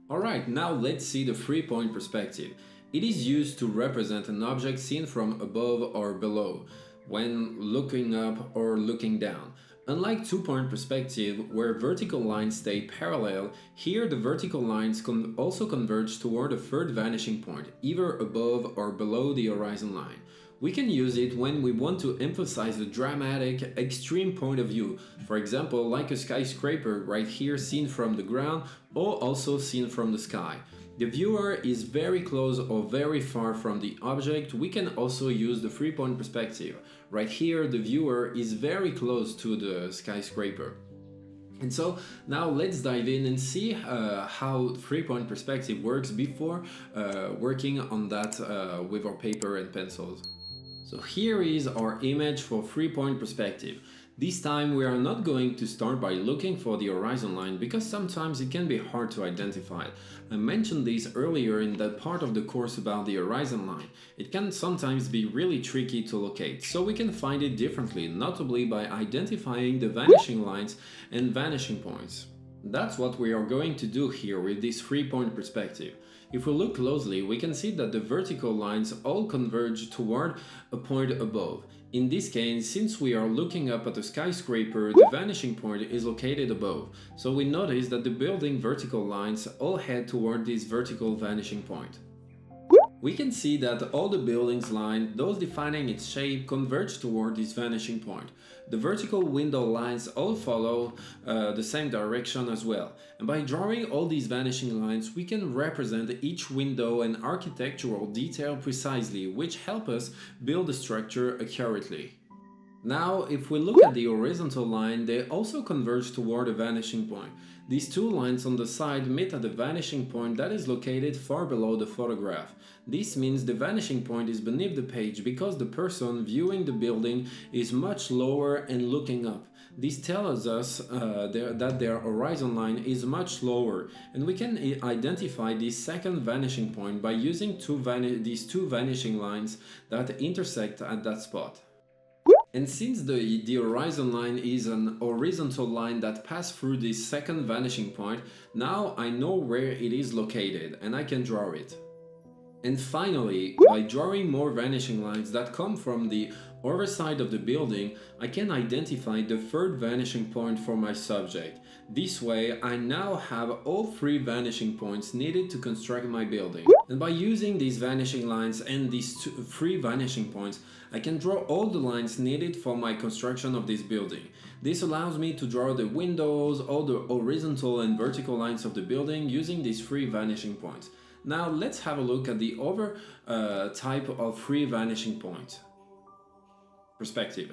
Alright, now let's see the three-point perspective. It is used to represent an object seen from above or below, when looking up or looking down. Unlike two-point perspective, where vertical lines stay parallel, here the vertical lines also converge toward a third vanishing point, either above or below the horizon line. We can use it when we want to emphasize a dramatic, extreme point of view, for example, like a skyscraper right here seen from the ground or also seen from the sky. The viewer is very close or very far from the object. We can also use the three-point perspective. Right here, the viewer is very close to the skyscraper. And so now let's dive in and see how three-point perspective works before working on that with our paper and pencils. So here is our image for three-point perspective. This time we are not going to start by looking for the horizon line because sometimes it can be hard to identify. I mentioned this earlier in that part of the course about the horizon line. It can sometimes be really tricky to locate, so we can find it differently, notably by identifying the vanishing lines and vanishing points. That's what we are going to do here with this three-point perspective. If we look closely, we can see that the vertical lines all converge toward a point above. In this case, since we are looking up at a skyscraper, the vanishing point is located above. So we notice that the building vertical lines all head toward this vertical vanishing point. We can see that all the building's lines, those defining its shape, converge toward this vanishing point. The vertical window lines all follow the same direction as well. And by drawing all these vanishing lines, we can represent each window and architectural detail precisely, which help us build the structure accurately. Now, if we look at the horizontal line, they also converge toward a vanishing point. These two lines on the side meet at the vanishing point that is located far below the photograph. This means the vanishing point is beneath the page because the person viewing the building is much lower and looking up. This tells us that their horizon line is much lower, and we can identify this second vanishing point by using these two vanishing lines that intersect at that spot. And since the horizon line is an horizontal line that passed through this second vanishing point, now I know where it is located and I can draw it. And finally, by drawing more vanishing lines that come from the other side of the building, I can identify the third vanishing point for my subject. This way, I now have all three vanishing points needed to construct my building. And by using these vanishing lines and these three vanishing points, I can draw all the lines needed for my construction of this building. This allows me to draw the windows, all the horizontal and vertical lines of the building using these three vanishing points. Now let's have a look at the other type of three vanishing point perspective.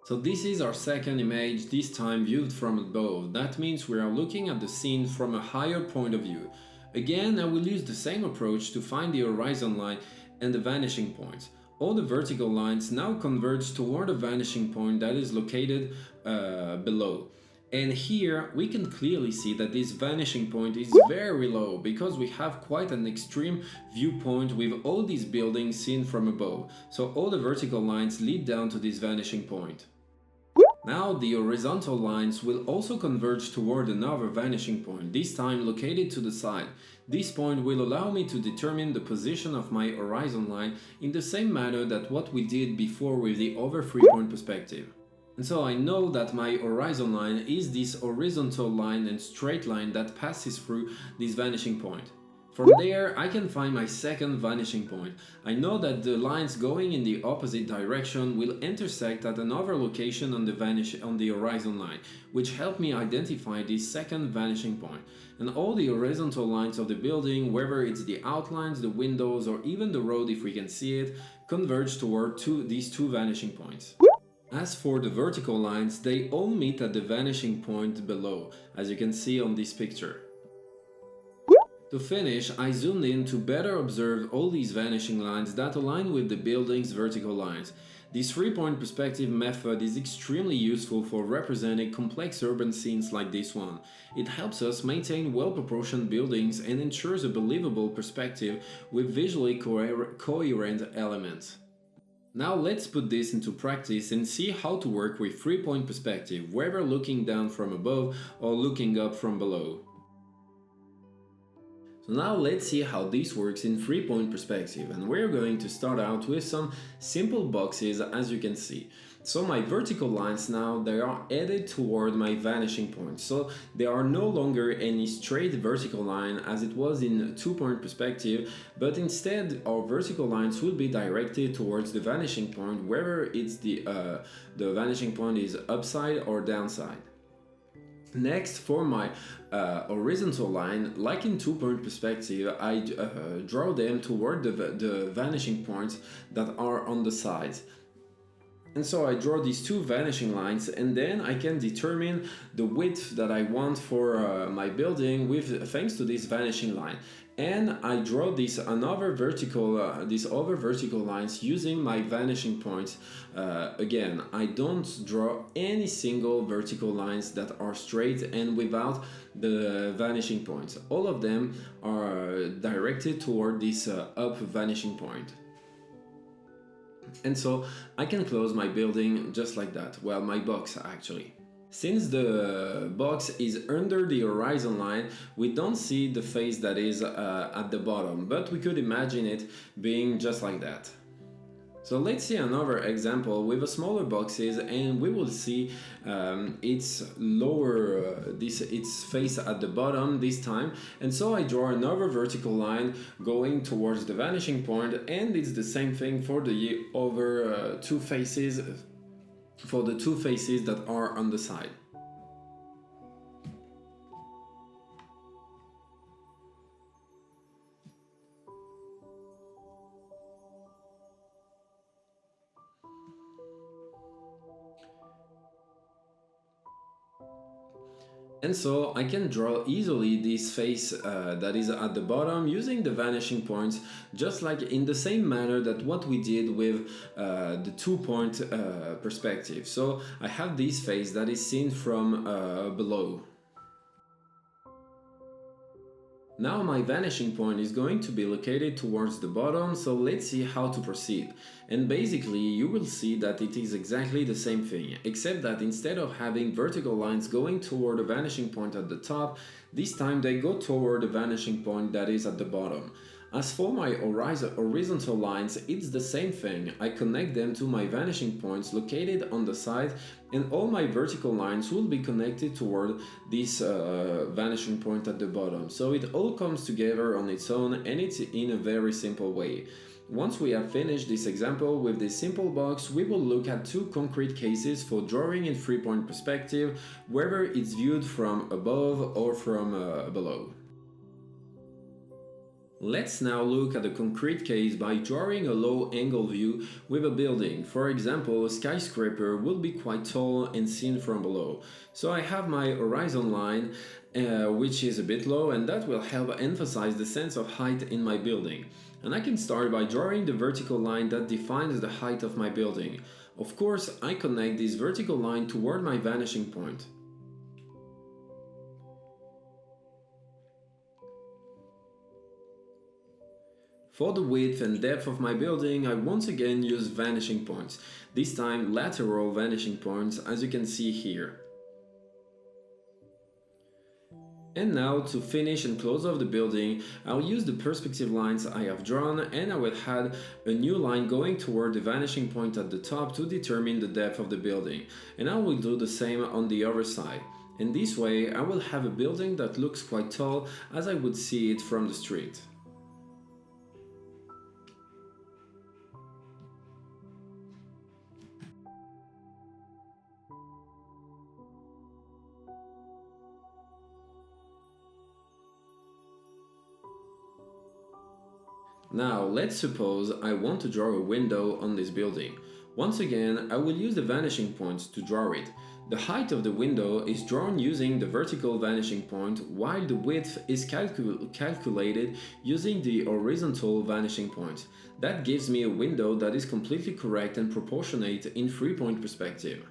So this is our second image, this time viewed from above. That means we are looking at the scene from a higher point of view. Again, I will use the same approach to find the horizon line and the vanishing points. All the vertical lines now converge toward a vanishing point that is located below. And here we can clearly see that this vanishing point is very low because we have quite an extreme viewpoint with all these buildings seen from above. So all the vertical lines lead down to this vanishing point. Now the horizontal lines will also converge toward another vanishing point, this time located to the side. This point will allow me to determine the position of my horizon line in the same manner that what we did before with the other three-point perspective. And so I know that my horizon line is this horizontal line and straight line that passes through this vanishing point. From there, I can find my second vanishing point. I know that the lines going in the opposite direction will intersect at another location on the horizon line, which helped me identify this second vanishing point. And all the horizontal lines of the building, whether it's the outlines, the windows, or even the road if we can see it, converge toward these two vanishing points. As for the vertical lines, they all meet at the vanishing point below, as you can see on this picture. To finish, I zoomed in to better observe all these vanishing lines that align with the building's vertical lines. This three-point perspective method is extremely useful for representing complex urban scenes like this one. It helps us maintain well-proportioned buildings and ensures a believable perspective with visually coherent elements. Now let's put this into practice and see how to work with three-point perspective, whether looking down from above or looking up from below. So now let's see how this works in 3-point perspective, and we're going to start out with some simple boxes, as you can see. So my vertical lines now, they are headed toward my vanishing point. So there are no longer any straight vertical line as it was in 2-point perspective, but instead our vertical lines will be directed towards the vanishing point, whether it's the vanishing point is upside or downside. Next, for my horizontal line, like in 2-point perspective, I draw them toward the vanishing points that are on the sides. And so I draw these two vanishing lines, and then I can determine the width that I want for my building thanks to this vanishing line. And I draw these other vertical lines using my vanishing points. Again, I don't draw any single vertical lines that are straight and without the vanishing points. All of them are directed toward this up vanishing point. And so I can close my building just like that. Well, my box actually. Since the box is under the horizon line, we don't see the face that is at the bottom, but we could imagine it being just like that. So let's see another example with a smaller boxes, and we will see its face at the bottom this time. And so I draw another vertical line going towards the vanishing point, and it's the same thing for the other two faces, for the two faces that are on the side. And so I can draw easily this face that is at the bottom using the vanishing points, just like in the same manner that what we did with the 2-point perspective. So I have this face that is seen from below. Now my vanishing point is going to be located towards the bottom, so let's see how to proceed. And basically you will see that it is exactly the same thing, except that instead of having vertical lines going toward the vanishing point at the top, this time they go toward the vanishing point that is at the bottom. As for my horizontal lines, it's the same thing. I connect them to my vanishing points located on the side, and all my vertical lines will be connected toward this vanishing point at the bottom. So it all comes together on its own, and it's in a very simple way. Once we have finished this example with this simple box, we will look at two concrete cases for drawing in 3-point perspective, whether it's viewed from above or from below. Let's now look at a concrete case by drawing a low angle view with a building. For example, a skyscraper will be quite tall and seen from below. So I have my horizon line which is a bit low, and that will help emphasize the sense of height in my building. And I can start by drawing the vertical line that defines the height of my building. Of course, I connect this vertical line toward my vanishing point. For the width and depth of my building, I once again use vanishing points, this time lateral vanishing points, as you can see here. And now, to finish and close off the building, I'll use the perspective lines I have drawn, and I will add a new line going toward the vanishing point at the top to determine the depth of the building. And I will do the same on the other side. And this way, I will have a building that looks quite tall as I would see it from the street. Now, let's suppose I want to draw a window on this building. Once again, I will use the vanishing points to draw it. The height of the window is drawn using the vertical vanishing point, while the width is calculated using the horizontal vanishing point. That gives me a window that is completely correct and proportionate in 3-point perspective.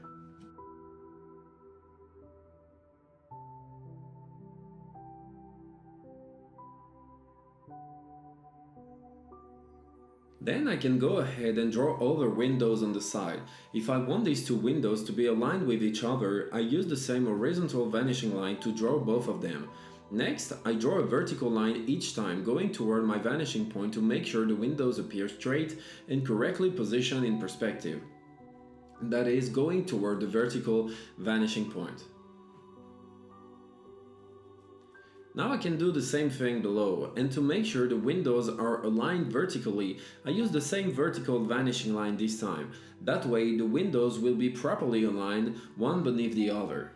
Then I can go ahead and draw other windows on the side. If I want these two windows to be aligned with each other, I use the same horizontal vanishing line to draw both of them. Next, I draw a vertical line each time going toward my vanishing point to make sure the windows appear straight and correctly positioned in perspective. That is, going toward the vertical vanishing point. Now I can do the same thing below, and to make sure the windows are aligned vertically, I use the same vertical vanishing line this time. That way the windows will be properly aligned, one beneath the other.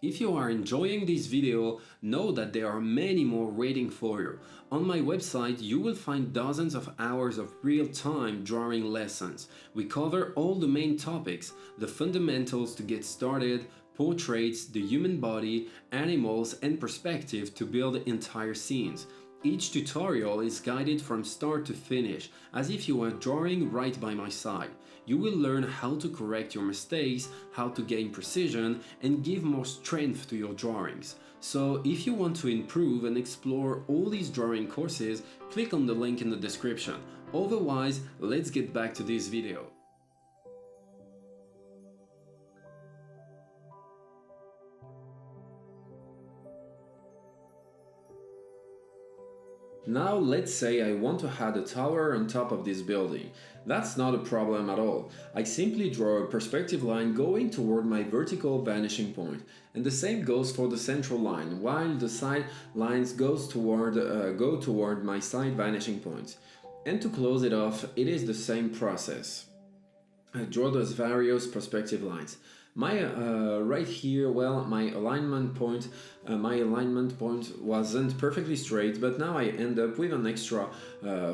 If you are enjoying this video, know that there are many more waiting for you. On my website, you will find dozens of hours of real-time drawing lessons. We cover all the main topics, the fundamentals to get started, portraits, the human body, animals, and perspective to build entire scenes. Each tutorial is guided from start to finish, as if you were drawing right by my side. You will learn how to correct your mistakes, how to gain precision, and give more strength to your drawings. So if you want to improve and explore all these drawing courses, click on the link in the description. Otherwise, let's get back to this video. Now let's say I want to add a tower on top of this building. That's not a problem at all. I simply draw a perspective line going toward my vertical vanishing point. And the same goes for the central line, while the side lines go toward my side vanishing points. And to close it off, it is the same process. I draw those various perspective lines. Right here, well, my alignment point wasn't perfectly straight, but now I end up with an extra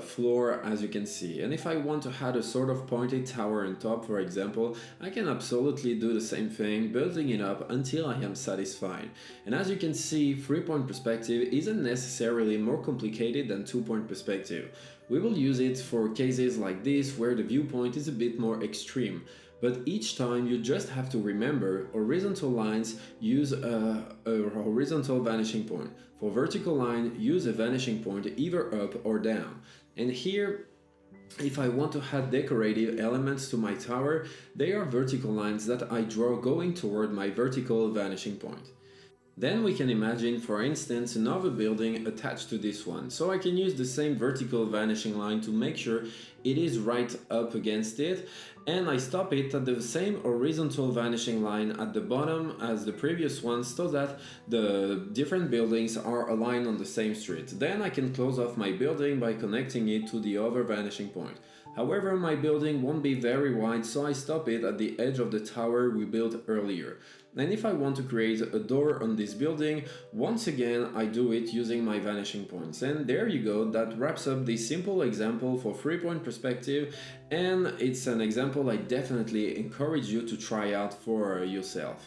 floor, as you can see. And if I want to add a sort of pointed tower on top, for example, I can absolutely do the same thing, building it up until I am satisfied. And as you can see, 3-point perspective isn't necessarily more complicated than 2-point perspective. We will use it for cases like this where the viewpoint is a bit more extreme. But each time you just have to remember, horizontal lines use a horizontal vanishing point. For vertical line, use a vanishing point either up or down. And here, if I want to add decorative elements to my tower, they are vertical lines that I draw going toward my vertical vanishing point. Then we can imagine, for instance, another building attached to this one. So I can use the same vertical vanishing line to make sure it is right up against it, and I stop it at the same horizontal vanishing line at the bottom as the previous one, so that the different buildings are aligned on the same street. Then I can close off my building by connecting it to the other vanishing point. However, my building won't be very wide, so I stop it at the edge of the tower we built earlier. And if I want to create a door on this building, once again I do it using my vanishing points. And there you go, that wraps up this simple example for 3-point perspective, and it's an example I definitely encourage you to try out for yourself.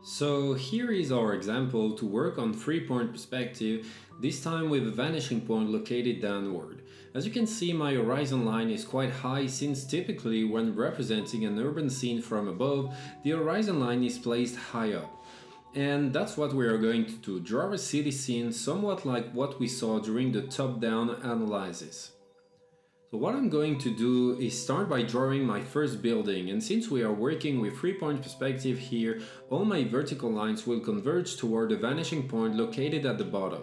So here is our example to work on 3-point perspective, this time with a vanishing point located downward. As you can see, my horizon line is quite high, since typically when representing an urban scene from above, the horizon line is placed high up. And that's what we are going to do, draw a city scene somewhat like what we saw during the top-down analysis. So what I'm going to do is start by drawing my first building, and since we are working with 3-point perspective here, all my vertical lines will converge toward the vanishing point located at the bottom.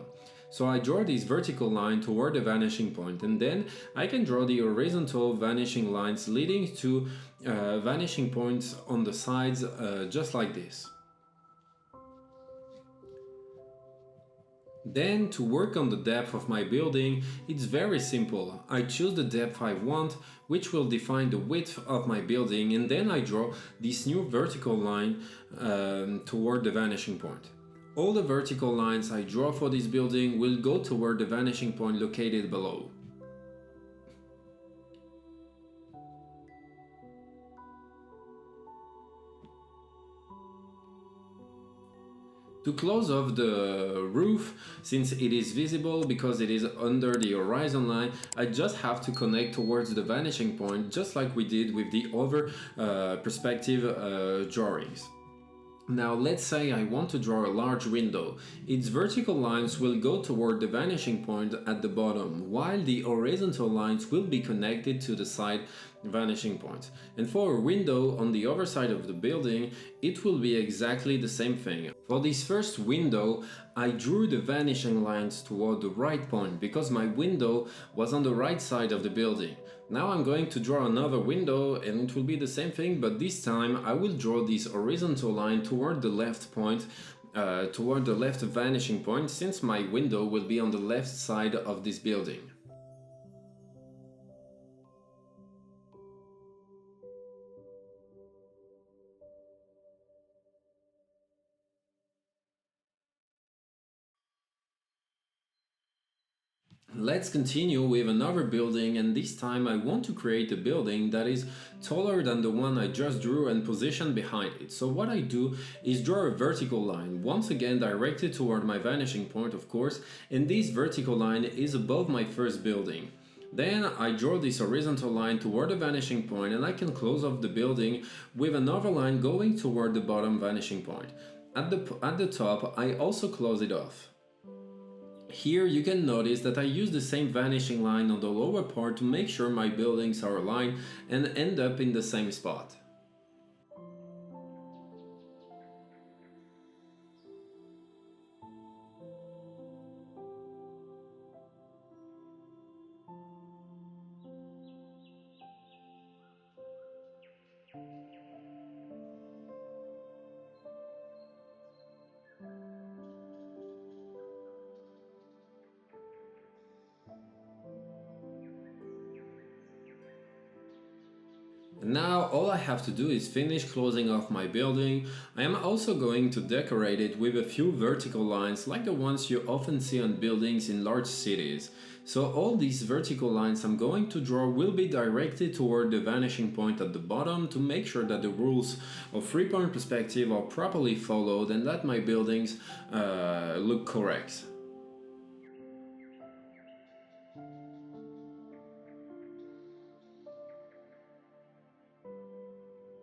So I draw this vertical line toward the vanishing point, and then I can draw the horizontal vanishing lines leading to vanishing points on the sides, just like this. Then, to work on the depth of my building, it's very simple. I choose the depth I want, which will define the width of my building, and then I draw this new vertical line toward the vanishing point. All the vertical lines I draw for this building will go toward the vanishing point located below. To close off the roof, since it is visible because it is under the horizon line, I just have to connect towards the vanishing point, just like we did with the other perspective drawings. Now let's say I want to draw a large window. Its vertical lines will go toward the vanishing point at the bottom, while the horizontal lines will be connected to the side vanishing point. And for a window on the other side of the building, it will be exactly the same thing. For this first window, I drew the vanishing lines toward the right point because my window was on the right side of the building. Now I'm going to draw another window and it will be the same thing, but this time I will draw this horizontal line toward the left point, toward the left vanishing point, since my window will be on the left side of this building. Let's continue with another building, and this time I want to create a building that is taller than the one I just drew and position behind it. So what I do is draw a vertical line, once again directed toward my vanishing point of course, and this vertical line is above my first building. Then I draw this horizontal line toward the vanishing point and I can close off the building with another line going toward the bottom vanishing point. At the top I also close it off. Here you can notice that I use the same vanishing line on the lower part to make sure my buildings are aligned and end up in the same spot. Now all I have to do is finish closing off my building. I am also going to decorate it with a few vertical lines like the ones you often see on buildings in large cities. So all these vertical lines I'm going to draw will be directed toward the vanishing point at the bottom to make sure that the rules of 3-point perspective are properly followed and that my buildings look correct.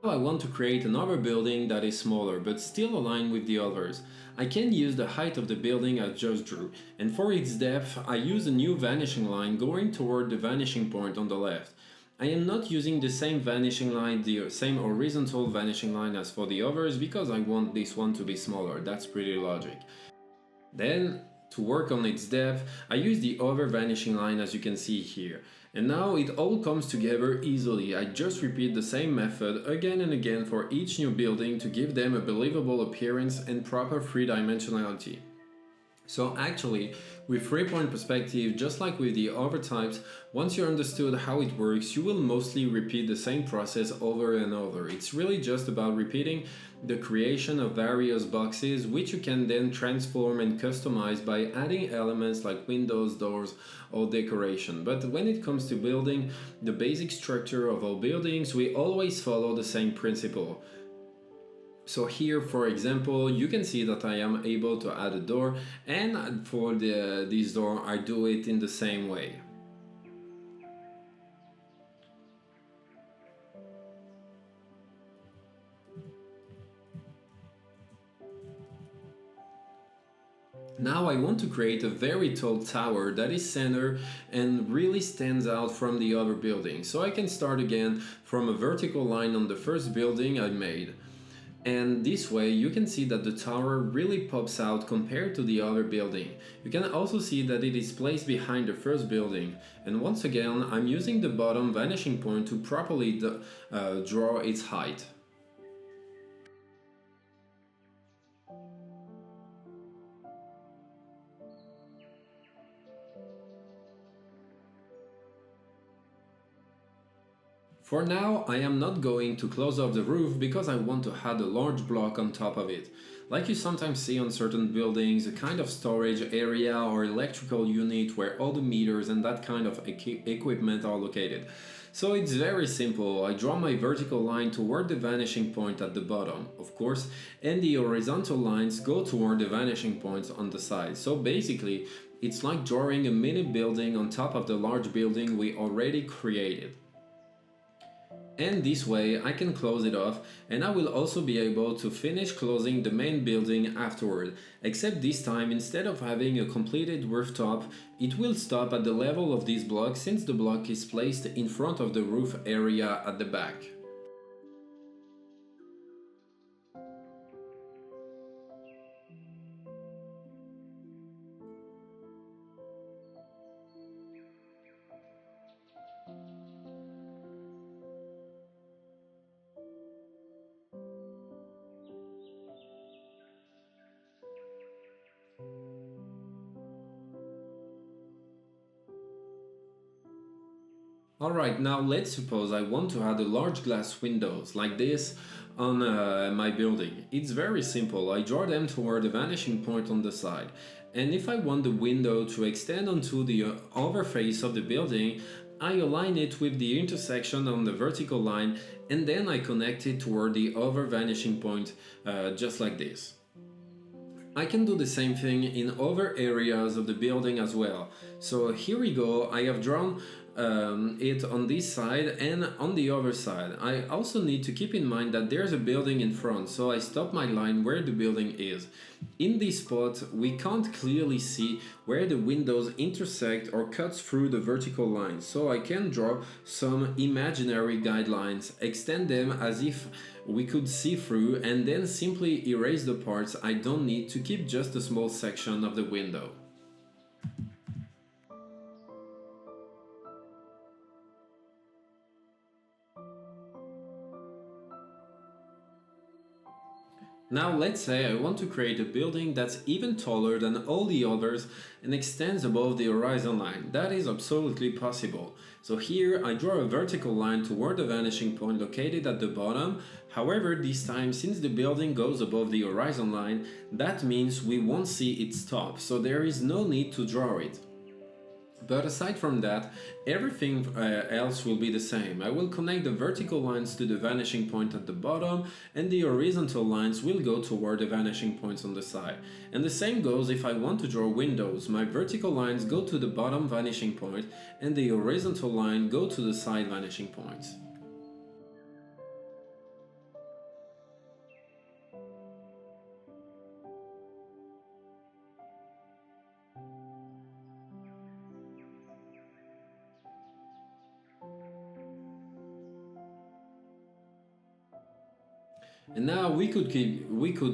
I want to create another building that is smaller but still aligned with the others. I can use the height of the building I just drew, and for its depth I use a new vanishing line going toward the vanishing point on the left. I am not using the same vanishing line, the same horizontal vanishing line as for the others because I want this one to be smaller, that's pretty logic. Then, to work on its depth, I use the other vanishing line as you can see here. And now it all comes together easily. I just repeat the same method again and again for each new building to give them a believable appearance and proper three-dimensionality. So actually, with 3-point perspective, just like with the other types, once you understood how it works, you will mostly repeat the same process over and over. It's really just about repeating the creation of various boxes, which you can then transform and customize by adding elements like windows, doors, or decoration. But when it comes to building the basic structure of all buildings, we always follow the same principle. So here, for example, you can see that I am able to add a door, and for this door I do it in the same way. Now I want to create a very tall tower that is center and really stands out from the other buildings. So I can start again from a vertical line on the first building I made. And this way you can see that the tower really pops out compared to the other building. You can also see that it is placed behind the first building. And once again, I'm using the bottom vanishing point to properly draw its height. For now, I am not going to close off the roof because I want to add a large block on top of it. Like you sometimes see on certain buildings, a kind of storage area or electrical unit where all the meters and that kind of equipment are located. So it's very simple. I draw my vertical line toward the vanishing point at the bottom, of course, and the horizontal lines go toward the vanishing points on the side. So basically, it's like drawing a mini building on top of the large building we already created. And this way I can close it off, and I will also be able to finish closing the main building afterward, except this time instead of having a completed rooftop, it will stop at the level of this block since the block is placed in front of the roof area at the back. Alright, now let's suppose I want to add a large glass windows like this on my building. It's very simple, I draw them toward the vanishing point on the side. And if I want the window to extend onto the overface of the building, I align it with the intersection on the vertical line and then I connect it toward the over vanishing point just like this. I can do the same thing in other areas of the building as well. So here we go, I have drawn it on this side and on the other side. I also need to keep in mind that there's a building in front, so I stop my line where the building is. In this spot, we can't clearly see where the windows intersect or cuts through the vertical line, so I can draw some imaginary guidelines, extend them as if we could see through, and then simply erase the parts I don't need to keep just a small section of the window. Now let's say I want to create a building that's even taller than all the others and extends above the horizon line. That is absolutely possible. So here I draw a vertical line toward the vanishing point located at the bottom. However, this time, since the building goes above the horizon line, that means we won't see its top, so there is no need to draw it. But aside from that, everything else will be the same. I will connect the vertical lines to the vanishing point at the bottom, and the horizontal lines will go toward the vanishing points on the side. And the same goes if I want to draw windows. My vertical lines go to the bottom vanishing point, and the horizontal line go to the side vanishing points. And now we could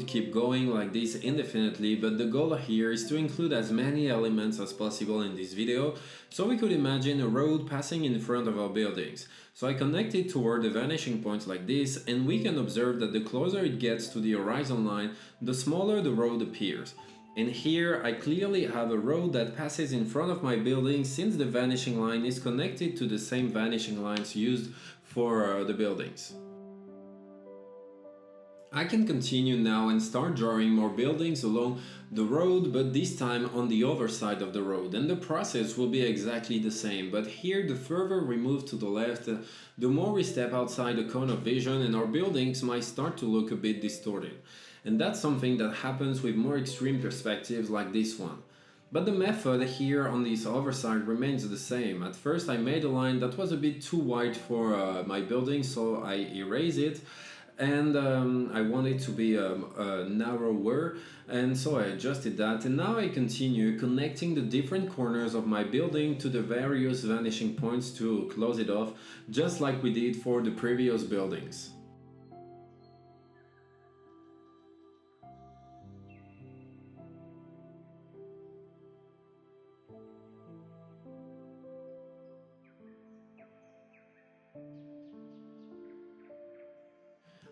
keep going like this indefinitely, but the goal here is to include as many elements as possible in this video. So we could imagine a road passing in front of our buildings. So I connect it toward the vanishing points like this, and we can observe that the closer it gets to the horizon line, the smaller the road appears. And here I clearly have a road that passes in front of my building since the vanishing line is connected to the same vanishing lines used for the buildings. I can continue now and start drawing more buildings along the road, but this time on the other side of the road, and the process will be exactly the same, but here the further we move to the left, the more we step outside the cone of vision and our buildings might start to look a bit distorted. And that's something that happens with more extreme perspectives like this one. But the method here on this other side remains the same. At first I made a line that was a bit too wide for my building, so I erase it. And I want it to be narrower, and so I adjusted that, and now I continue connecting the different corners of my building to the various vanishing points to close it off, just like we did for the previous buildings.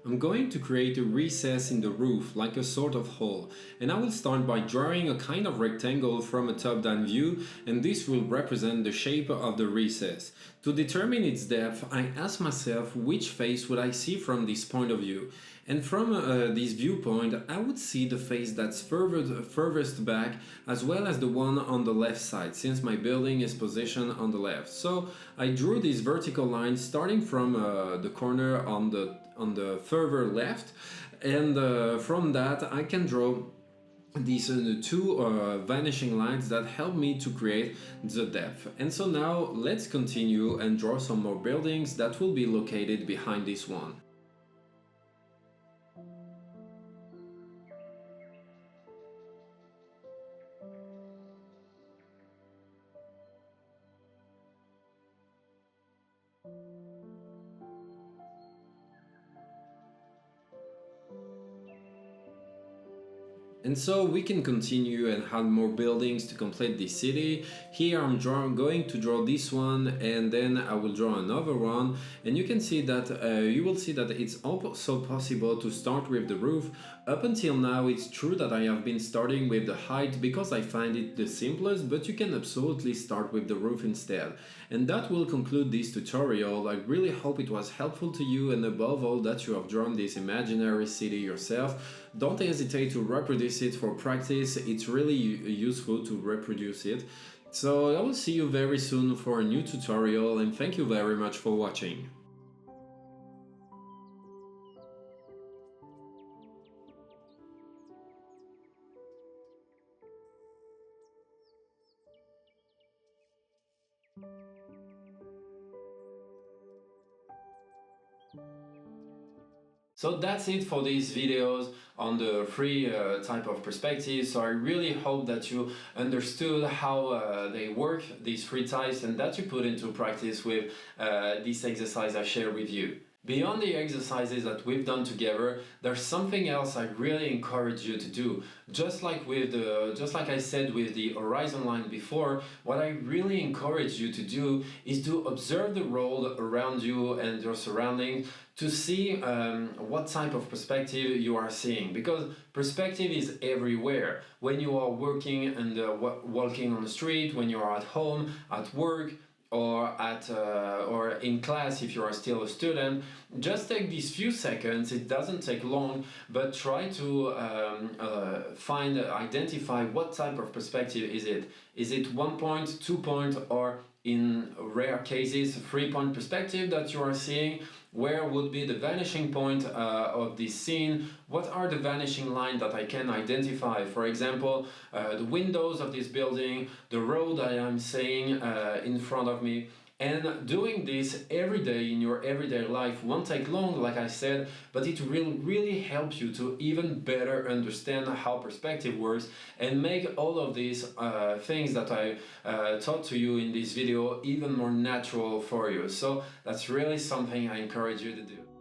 I'm going to create a recess in the roof, like a sort of hole, and I will start by drawing a kind of rectangle from a top-down view, and this will represent the shape of the recess. To determine its depth, I ask myself which face would I see from this point of view. And from this viewpoint, I would see the face that's furthest back, as well as the one on the left side, since my building is positioned on the left. So I drew this vertical line starting from the corner on the further left, and from that I can draw these two vanishing lines that help me to create the depth. And so now let's continue and draw some more buildings that will be located behind this one. And so we can continue and add more buildings to complete this city. Here I'm going to draw this one, and then I will draw another one. And you can see that you will see that it's also possible to start with the roof. Up until now, it's true that I have been starting with the height because I find it the simplest, but you can absolutely start with the roof instead. And that will conclude this tutorial. I really hope it was helpful to you, and above all that you have drawn this imaginary city yourself. Don't hesitate to reproduce it for practice. It's really useful to reproduce it. So I will see you very soon for a new tutorial, and thank you very much for watching. So that's it for these videos on the three type of perspectives. So I really hope that you understood how they work, these three types, and that you put into practice with this exercise I share with you. Beyond the exercises that we've done together, there's something else I really encourage you to do. Just like I said with the horizon line before, what I really encourage you to do is to observe the world around you and your surroundings to see what type of perspective you are seeing, because perspective is everywhere. When you are working and walking on the street, when you are at home, at work, or in class if you are still a student, just take these few seconds. It doesn't take long, but try to identify what type of perspective is it. Is it 1 point, 2 point, or in rare cases 3 point perspective that you are seeing? Where would be the vanishing point of this scene? What are the vanishing lines that I can identify? For example, the windows of this building, the road I am seeing in front of me. And doing this every day in your everyday life won't take long, like I said, but it will really help you to even better understand how perspective works and make all of these things that I taught to you in this video even more natural for you. So that's really something I encourage you to do.